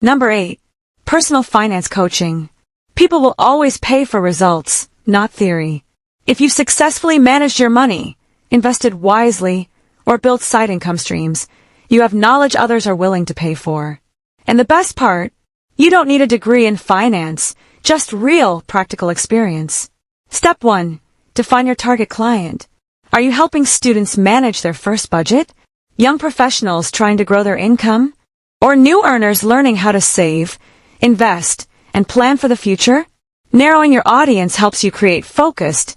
Number 8. Personal finance coaching. People will always pay for results, not theory. If you've successfully managed your money, invested wisely, or built side income streams, you have knowledge others are willing to pay for. And the best part, you don't need a degree in finance, just real practical experience. Step 1. Define your target client. Are you helping students manage their first budget? Young professionals trying to grow their income? Or new earners learning how to save, invest, and plan for the future? Narrowing your audience helps you create focused,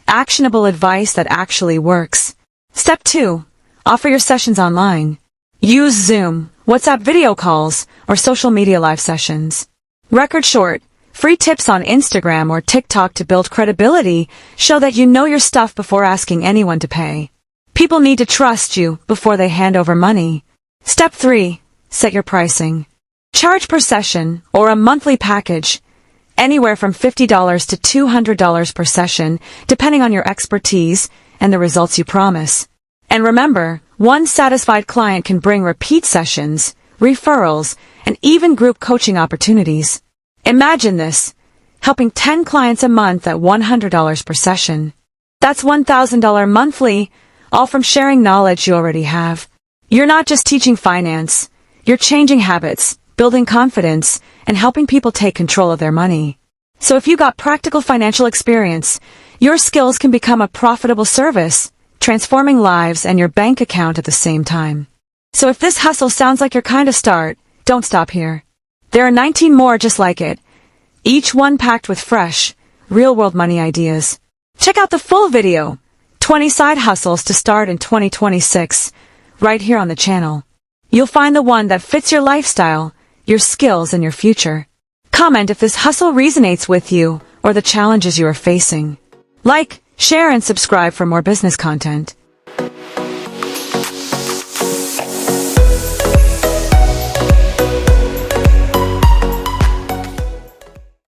actionable advice that actually works. Step 2. Offer your sessions online. Use Zoom, WhatsApp video calls, or social media live sessions. Record short, free tips on Instagram or TikTok to build credibility show that you know your stuff before asking anyone to pay. People need to trust you before they hand over money. Step 3. Set your pricing. Charge per session or a monthly package, anywhere from $50 to $200 per session, depending on your expertise and the results you promise. And remember, one satisfied client can bring repeat sessions, referrals, and even group coaching opportunities. Imagine this, helping 10 clients a month at $100 per session. That's $1,000 monthly, all from sharing knowledge you already have. You're not just teaching finance, you're changing habits, building confidence, and helping people take control of their money. So if you got practical financial experience, your skills can become a profitable service, transforming lives and your bank account at the same time. So if this hustle sounds like your kind of start, don't stop here. There are 19 more just like it, each one packed with fresh, real-world money ideas. Check out the full video, 20 side hustles to start in 2026, right here on the channel. You'll find the one that fits your lifestyle, your skills, and your future. Comment if this hustle resonates with you or the challenges you are facing. Like, share, and subscribe for more business content.